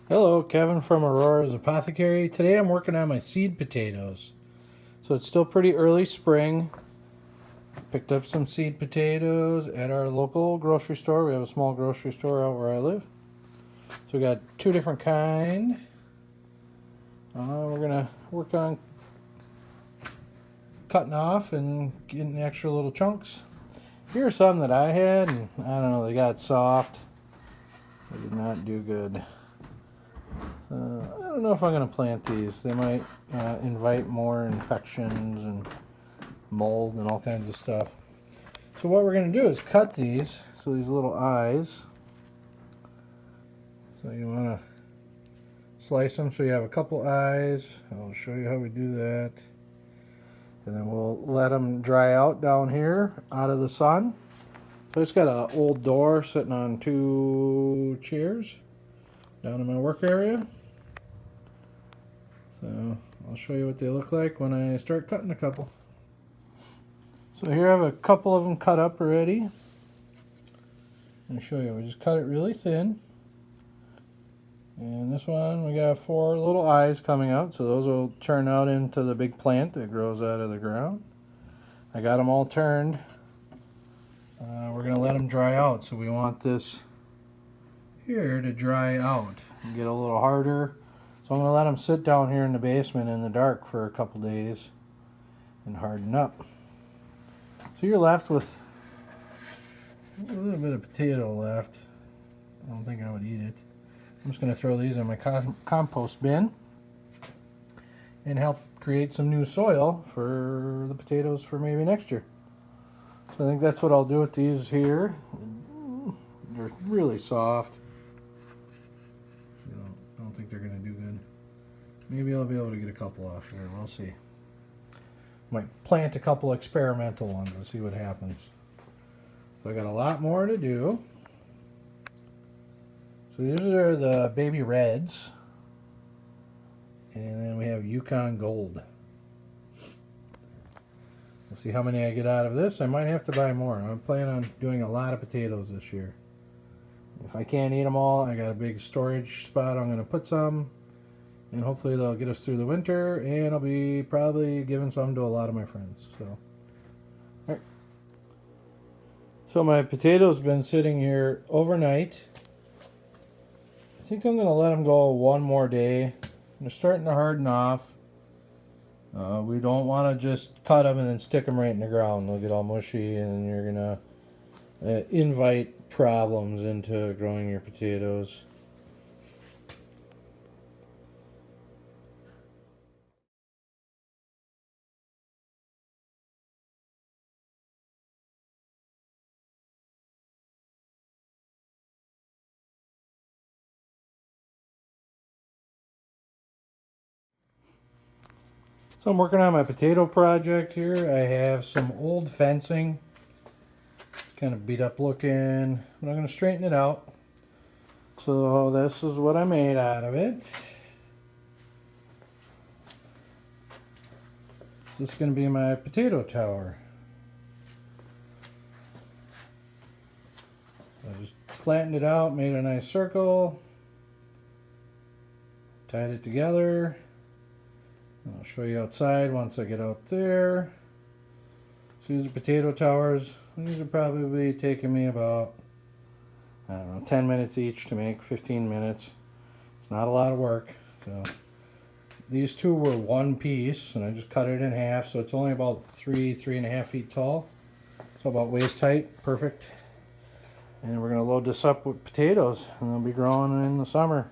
Hello, Kevin from Aurora's Apothecary. Today I'm working on my seed potatoes. So it's still pretty early spring. Picked up some seed potatoes at our local grocery store. We have a small grocery store out where I live. So we got two different kind. We're gonna work on cutting off and getting extra little chunks. Here are some that I had, and I don't know, they got soft. They did not do good. I don't know if I'm going to plant these. They might invite more infections and mold and all kinds of stuff. So what we're going to do is cut these. So these little eyes. So you want to slice them so you have a couple eyes. I'll show you how we do that. And then we'll let them dry out down here out of the sun. So I just got an old door sitting on two chairs down in my work area. So I'll show you what they look like when I start cutting a couple. So here I have a couple of them cut up already. I'll show you. We just cut it really thin. And this one we got 4 little eyes coming out, so those will turn out into the big plant that grows out of the ground. I got them all turned. We're going to let them dry out, so we want this here to dry out and get a little harder. So I'm going to let them sit down here in the basement in the dark for a couple days and harden up. So you're left with a little bit of potato left. I don't think I would eat it. I'm just going to throw these in my compost bin and help create some new soil for the potatoes for maybe next year. So I think that's what I'll do with these here. They're really soft. I don't think they're going to do good. Maybe I'll be able to get a couple off here. We'll see. Might plant a couple experimental ones and see what happens. So I got a lot more to do. So these are the baby reds. And then we have Yukon Gold. We'll see how many I get out of this. I might have to buy more. I'm planning on doing a lot of potatoes this year. If I can't eat them all, I got a big storage spot I'm going to put some. And hopefully they'll get us through the winter. And I'll be probably giving some to a lot of my friends. So, all right. So my potatoes been sitting here overnight. I think I'm going to let them go one more day. They're starting to harden off. We don't want to just cut them and then stick them right in the ground. They'll get all mushy and you're going to invite problems into growing your potatoes. So I'm working on my potato project here. I have some old fencing. It's kind of beat up looking, but I'm going to straighten it out. So this is what I made out of it. This is going to be my potato tower. I just flattened it out, made a nice circle, tied it together. I'll show you outside once I get out there. So these are potato towers. These are probably taking me about, I don't know, 10 minutes each to make, 15 minutes. It's not a lot of work. So these two were one piece and I just cut it in half, so it's only about 3.5 feet tall. So about waist height, perfect. And we're going to load this up with potatoes and they'll be growing in the summer.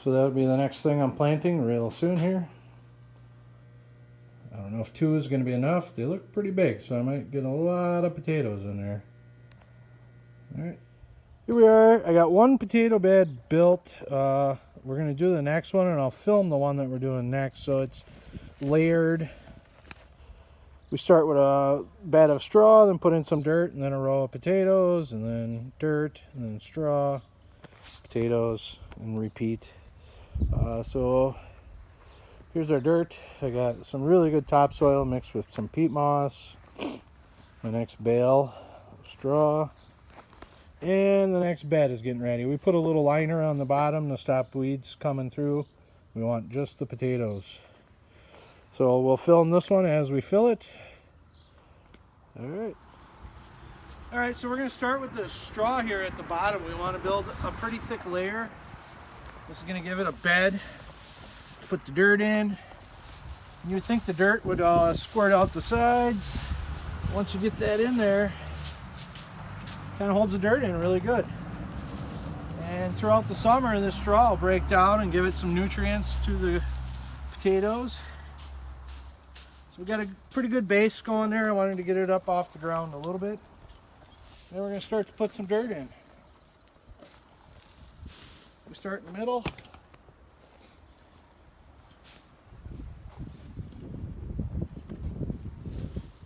So that would be the next thing I'm planting real soon here. I don't know if 2 is going to be enough. They look pretty big, so I might get a lot of potatoes in there. Alright, here we are. I got one potato bed built. We're going to do the next one, and I'll film the one that we're doing next. So it's layered. We start with a bed of straw, then put in some dirt, and then a row of potatoes, and then dirt, and then straw, potatoes, and repeat. So here's our dirt. I got some really good topsoil mixed with some peat moss. My next bale of straw. And the next bed is getting ready. We put a little liner on the bottom to stop weeds coming through. We want just the potatoes. So we'll film this one as we fill it. Alright. Alright, so we're going to start with the straw here at the bottom. We want to build a pretty thick layer. This is going to give it a bed. Put the dirt in. You would think the dirt would squirt out the sides. Once you get that in there, kind of holds the dirt in really good. And throughout the summer, this straw will break down and give it some nutrients to the potatoes. So we got a pretty good base going there. I wanted to get it up off the ground a little bit. Then we're going to start to put some dirt in. We start in the middle.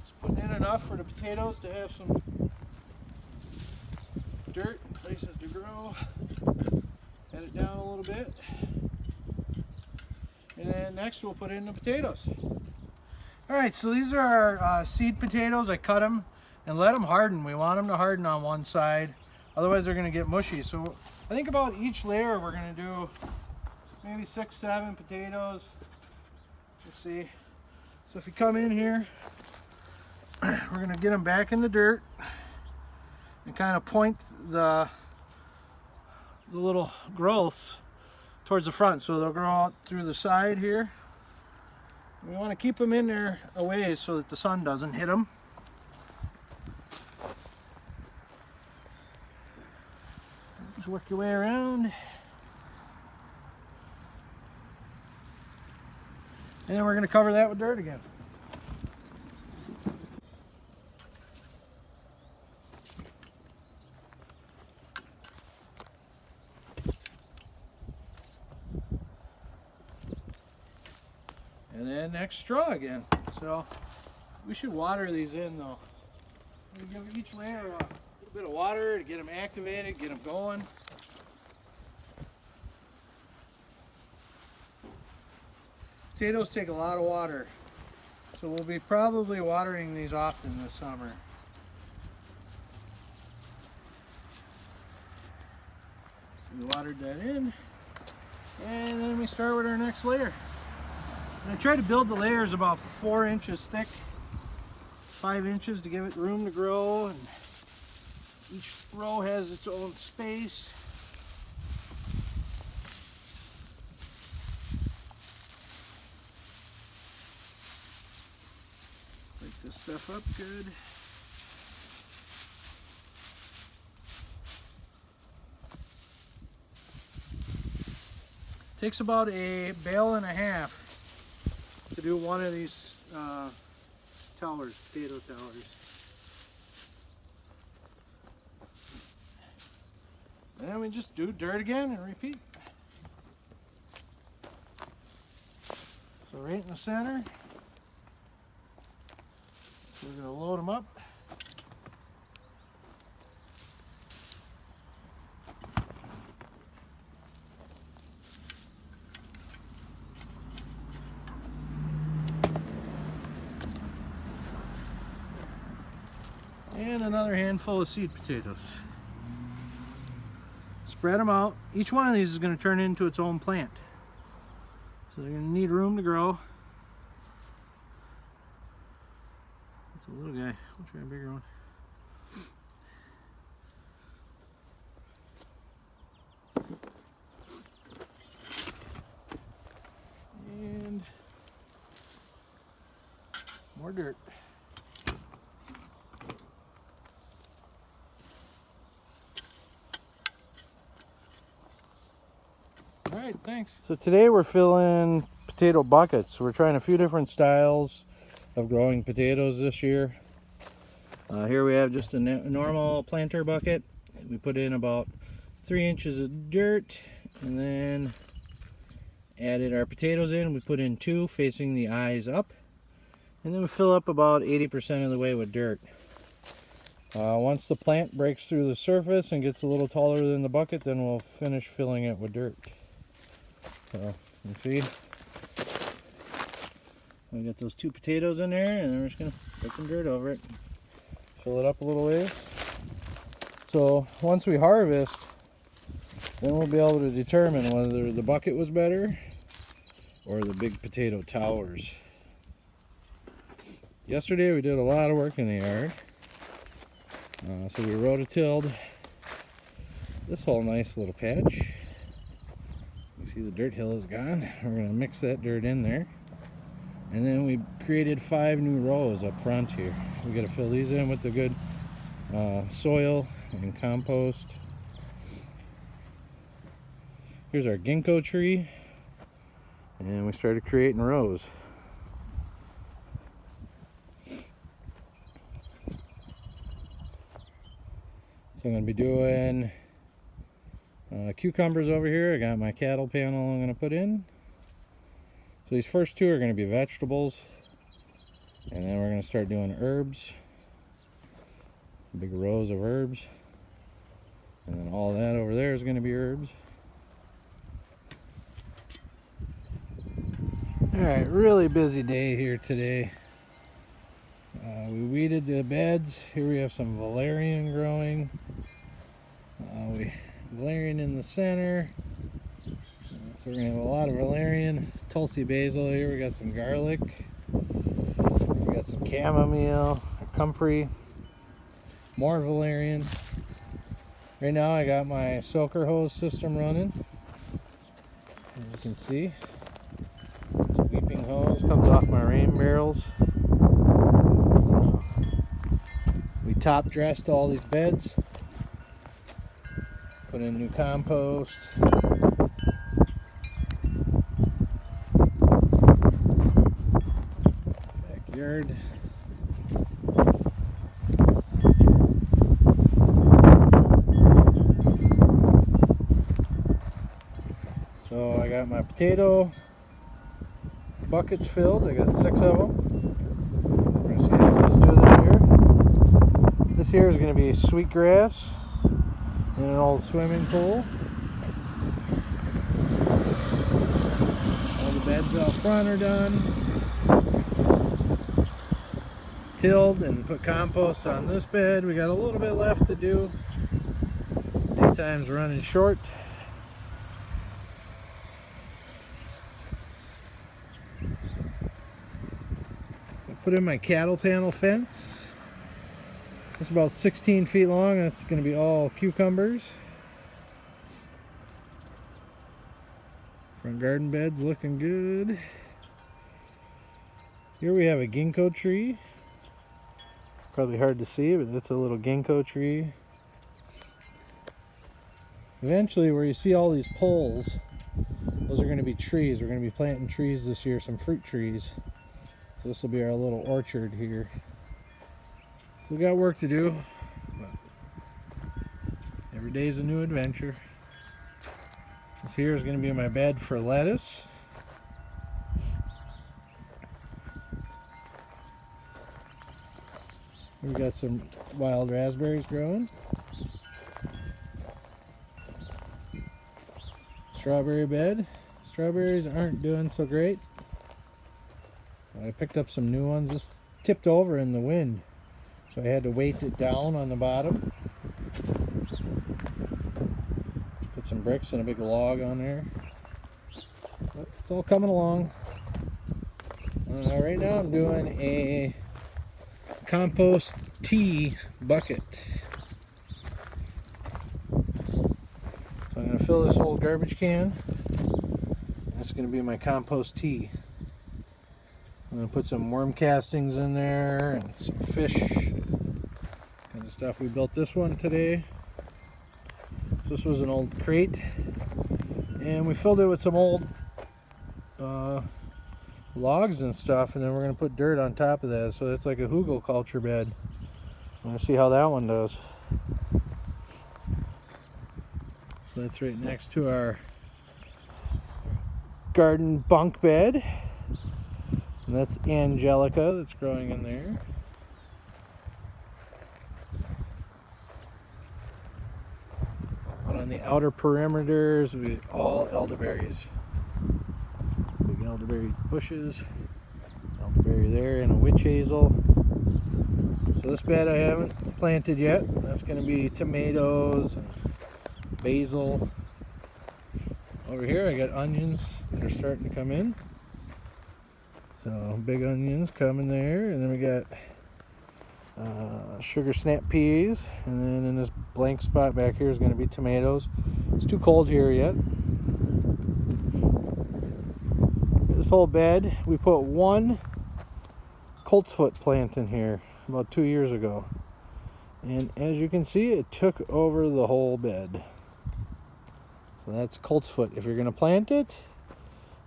Just putting in enough for the potatoes to have some dirt and places to grow. Head it down a little bit. And then next we'll put in the potatoes. Alright, so these are our seed potatoes. I cut them and let them harden. We want them to harden on one side, otherwise they're going to get mushy. So I think about each layer we're going to do maybe 6, 7 potatoes. Let's see. So if you come in here, we're going to get them back in the dirt and kind of point the little growths towards the front, so they'll grow out through the side here. We want to keep them in there a ways so that the sun doesn't hit them. Just work your way around. And then we're going to cover that with dirt again. And then next straw again. So we should water these in though. We give each layer a little bit of water to get them activated, get them going. Potatoes take a lot of water, so we'll be probably watering these often this summer. We watered that in, and then we start with our next layer. And I try to build the layers about 4 inches thick, 5 inches to give it room to grow, and each row has its own space. Break this stuff up good. Takes about a bale and a half to do one of these towers, potato towers. And then we just do dirt again and repeat. So right in the center, we're going to load them up. And another handful of seed potatoes. Spread them out. Each one of these is going to turn into its own plant. So they're going to need room to grow. That's a little guy. I'll try a bigger one. And more dirt. Alright, thanks. So today we're filling potato buckets. We're trying a few different styles of growing potatoes this year. Here we have just a normal planter bucket. We put in about 3 inches of dirt and then added our potatoes in. We put in 2 facing the eyes up, and then we fill up about 80% of the way with dirt. Once the plant breaks through the surface and gets a little taller than the bucket, then we'll finish filling it with dirt. So you see, we got those 2 potatoes in there, and then we're just going to put some dirt over it. Fill it up a little ways. So once we harvest, then we'll be able to determine whether the bucket was better or the big potato towers. Yesterday we did a lot of work in the yard. So we rototilled this whole nice little patch. You see the dirt hill is gone. We're going to mix that dirt in there. And then we created 5 new rows up front here. We got to fill these in with the good soil and compost. Here's our ginkgo tree. And we started creating rows. So I'm going to be doing cucumbers over here. I got my cattle panel I'm going to put in. So these first 2 are going to be vegetables. And then we're going to start doing herbs. Big rows of herbs. And then all that over there is going to be herbs. Alright, really busy day here today. We weeded the beds. Here we have some valerian growing. Valerian in the center. So we're going to have a lot of valerian. Tulsi basil here. We got some garlic. We got some chamomile, comfrey. More valerian. Right now I got my soaker hose system running. As you can see. It's a weeping hose. Comes off my rain barrels. We top dressed all these beds. Put in new compost. Backyard. So I got my potato buckets filled. I got 6 of them. We're going to see how those do this year. This here is going to be sweetgrass in an old swimming pool. All the beds out front are done. Tilled and put compost on this bed. We got a little bit left to do. Daytime's running short. I put in my cattle panel fence. It's about 16 feet long. That's going to be all cucumbers. Front garden bed's looking good. Here we have a ginkgo tree. Probably hard to see, but that's a little ginkgo tree. Eventually, where you see all these poles, those are going to be trees. We're going to be planting trees this year, some fruit trees. So this will be our little orchard here. So we got work to do, but every day is a new adventure. This here is going to be my bed for lettuce. We got some wild raspberries growing. Strawberry bed. Strawberries aren't doing so great. I picked up some new ones. This tipped over in the wind, so I had to weight it down on the bottom. Put some bricks and a big log on there. But it's all coming along. Right now I'm doing a compost tea bucket. So I'm going to fill this old garbage can. That's going to be my compost tea. I'm going to put some worm castings in there and some fish kind of stuff. We built this one today. So this was an old crate, and we filled it with some old logs and stuff, and then we're going to put dirt on top of that, so it's like a hugelkultur bed. I'm going to see how that one does. So that's right next to our garden bunk bed, and that's Angelica that's growing in there. But on the outer perimeters, we all elderberries. Big elderberry bushes, elderberry there, and a witch hazel. So So this bed I haven't planted yet. That's going to be tomatoes, and basil. Over here I got onions that are starting to come in. So big onions coming there, and then we got sugar snap peas, and then in this blank spot back here is going to be tomatoes. It's too cold here yet. This whole bed, we put one coltsfoot plant in here about 2 years ago, and as you can see, it took over the whole bed. So that's coltsfoot. If you're going to plant it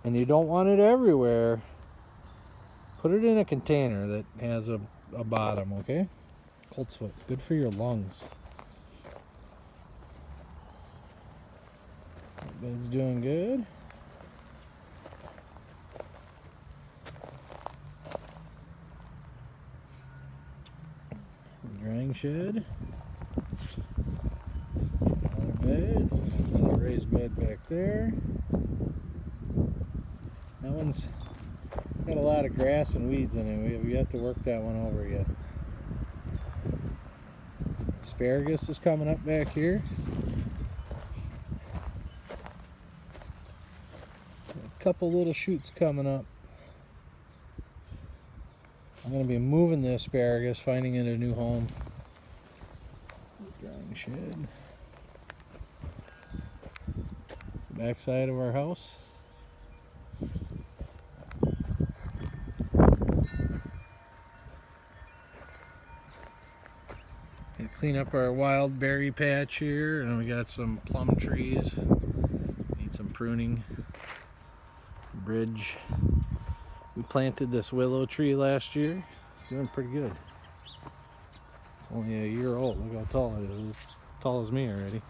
and you don't want it everywhere, put it in a container that has a bottom, okay? Coltsfoot, good for your lungs. That bed's doing good. Drying shed. Another bed. Another raised bed back there. That one's got a lot of grass and weeds in it. We have yet to work that one over yet. Asparagus is coming up back here. A couple little shoots coming up. I'm going to be moving the asparagus, finding it a new home. Drying shed. It's the back side of our house. Gonna clean up our wild berry patch here, and we got some plum trees. Need some pruning. Bridge. We planted this willow tree last year. It's doing pretty good. It's only a year old. Look how tall it is. It's as tall as me already.